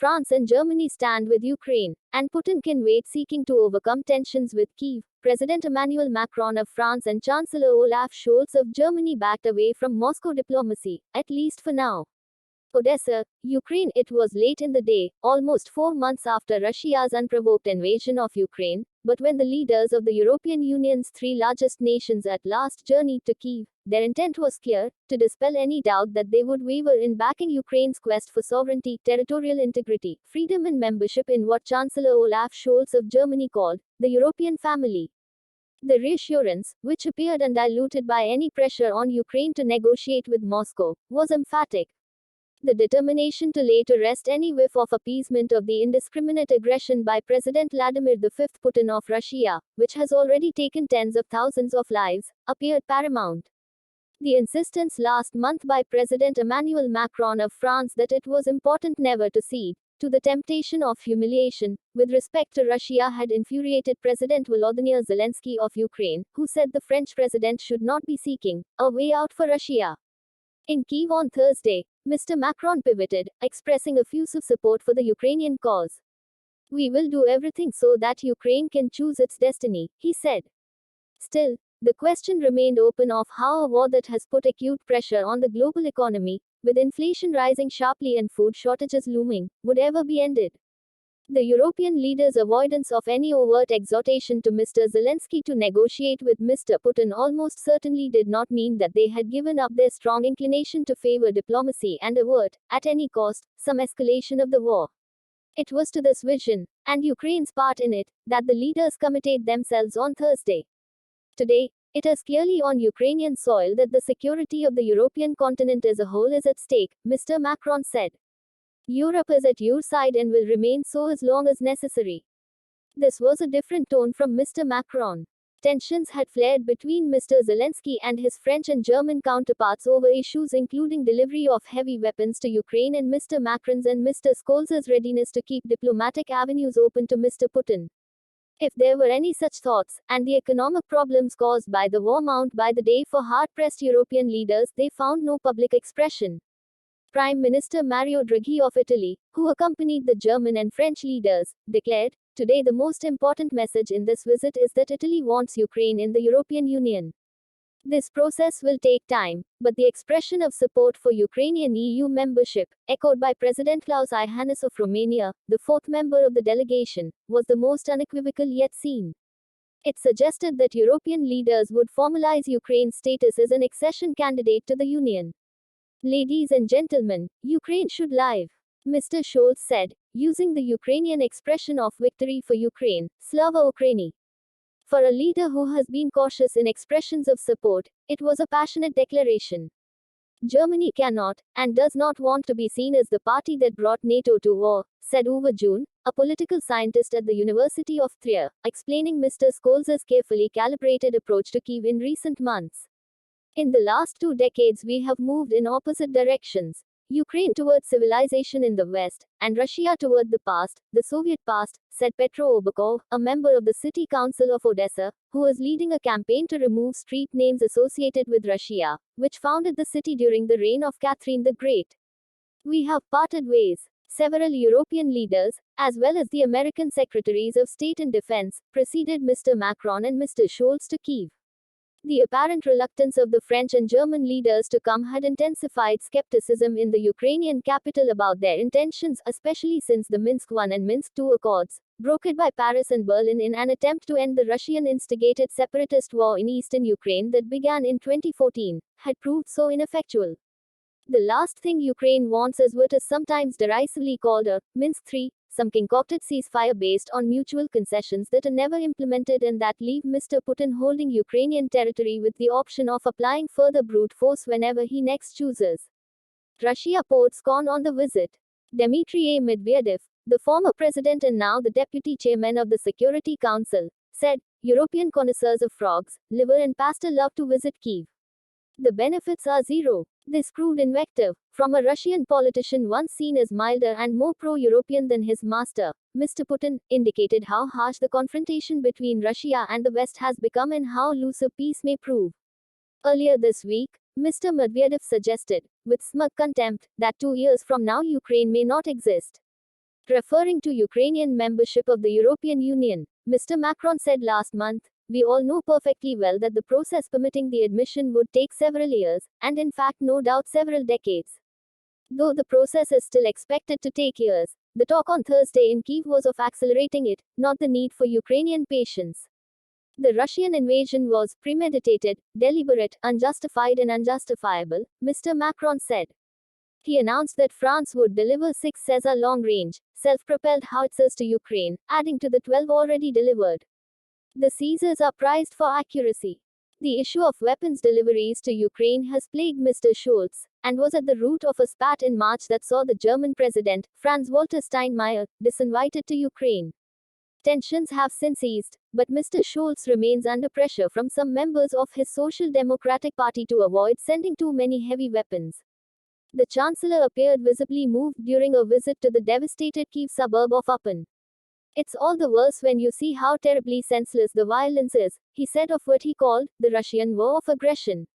France and Germany stand with Ukraine, and Putin can wait, seeking to overcome tensions with Kyiv. President Emmanuel Macron of France and Chancellor Olaf Scholz of Germany backed away from Moscow diplomacy, at least for now. Odessa, Ukraine. It was late in the day, almost 4 months after Russia's unprovoked invasion of Ukraine, but when the leaders of the European Union's three largest nations at last journeyed to Kyiv, their intent was clear: to dispel any doubt that they would waver in backing Ukraine's quest for sovereignty, territorial integrity, freedom, and membership in what Chancellor Olaf Scholz of Germany called the European family. The reassurance, which appeared undiluted by any pressure on Ukraine to negotiate with Moscow, was emphatic. The determination to lay to rest any whiff of appeasement of the indiscriminate aggression by President Vladimir V Putin of Russia, which has already taken tens of thousands of lives, appeared paramount. The insistence last month by President Emmanuel Macron of France that it was important never to cede to the temptation of humiliation with respect to Russia had infuriated President Volodymyr Zelensky of Ukraine, who said the French president should not be seeking a way out for Russia. In Kyiv on Thursday, Mr. Macron pivoted, expressing effusive support for the Ukrainian cause. "We will do everything so that Ukraine can choose its destiny," he said. Still, the question remained open of how a war that has put acute pressure on the global economy, with inflation rising sharply and food shortages looming, would ever be ended. The European leaders' avoidance of any overt exhortation to Mr. Zelensky to negotiate with Mr. Putin almost certainly did not mean that they had given up their strong inclination to favor diplomacy and avert, at any cost, some escalation of the war. It was to this vision, and Ukraine's part in it, that the leaders committed themselves on Thursday. Today, it is clearly on Ukrainian soil that the security of the European continent as a whole is at stake, Mr. Macron said. "Europe is at your side and will remain so as long as necessary." This was a different tone from Mr. Macron. Tensions had flared between Mr. Zelensky and his French and German counterparts over issues including delivery of heavy weapons to Ukraine and Mr. Macron's and Mr. Scholz's readiness to keep diplomatic avenues open to Mr. Putin. If there were any such thoughts, and the economic problems caused by the war mount by the day for hard-pressed European leaders, they found no public expression. Prime Minister Mario Draghi of Italy, who accompanied the German and French leaders, declared, "Today the most important message in this visit is that Italy wants Ukraine in the European Union. This process will take time, but the expression of support for Ukrainian EU membership, echoed by President Klaus Iohannis of Romania, the fourth member of the delegation, was the most unequivocal yet seen. It suggested that European leaders would formalize Ukraine's status as an accession candidate to the Union. Ladies and gentlemen, Ukraine should live," Mr. Scholz said, using the Ukrainian expression of victory for Ukraine, Slava Ukraini. For a leader who has been cautious in expressions of support, it was a passionate declaration. "Germany cannot, and does not want to be seen as the party that brought NATO to war," said Uwe June, a political scientist at the University of Trier, explaining Mr. Scholz's carefully calibrated approach to Kyiv in recent months. "In the last 2 decades we have moved in opposite directions. Ukraine toward civilization in the West, and Russia toward the past, the Soviet past," said Petro Obakov, a member of the City Council of Odessa, who is leading a campaign to remove street names associated with Russia, which founded the city during the reign of Catherine the Great. "We have parted ways." Several European leaders, as well as the American Secretaries of State and Defense, preceded Mr. Macron and Mr. Scholz to Kyiv. The apparent reluctance of the French and German leaders to come had intensified skepticism in the Ukrainian capital about their intentions, especially since the Minsk I and Minsk II accords, brokered by Paris and Berlin in an attempt to end the Russian-instigated separatist war in eastern Ukraine that began in 2014, had proved so ineffectual. The last thing Ukraine wants is what is sometimes derisively called a Minsk III, some concocted ceasefire based on mutual concessions that are never implemented and that leave Mr. Putin holding Ukrainian territory with the option of applying further brute force whenever he next chooses. Russia poured scorn on the visit. Dmitry Medvedev, the former president and now the deputy chairman of the Security Council, said, "European connoisseurs of frogs, liver and pasta love to visit Kyiv. The benefits are zero." This crude invective, from a Russian politician once seen as milder and more pro-European than his master, Mr. Putin, indicated how harsh the confrontation between Russia and the West has become and how loose a peace may prove. Earlier this week, Mr. Medvedev suggested, with smug contempt, that 2 years from now Ukraine may not exist. Referring to Ukrainian membership of the European Union, Mr. Macron said last month, "We all know perfectly well that the process permitting the admission would take several years, and in fact, no doubt several decades. Though the process is still expected to take years, the talk on Thursday in Kyiv was of accelerating it, not the need for Ukrainian patience. The Russian invasion was premeditated, deliberate, unjustified, and unjustifiable," Mr. Macron said. He announced that France would deliver 6 Caesar long-range, self-propelled howitzers to Ukraine, adding to the 12 already delivered. The Caesars are prized for accuracy. The issue of weapons deliveries to Ukraine has plagued Mr. Scholz, and was at the root of a spat in March that saw the German president, Franz-Walter Steinmeier, disinvited to Ukraine. Tensions have since eased, but Mr. Scholz remains under pressure from some members of his Social Democratic Party to avoid sending too many heavy weapons. The Chancellor appeared visibly moved during a visit to the devastated Kyiv suburb of Upton. "It's all the worse when you see how terribly senseless the violence is," he said of what he called the Russian war of aggression.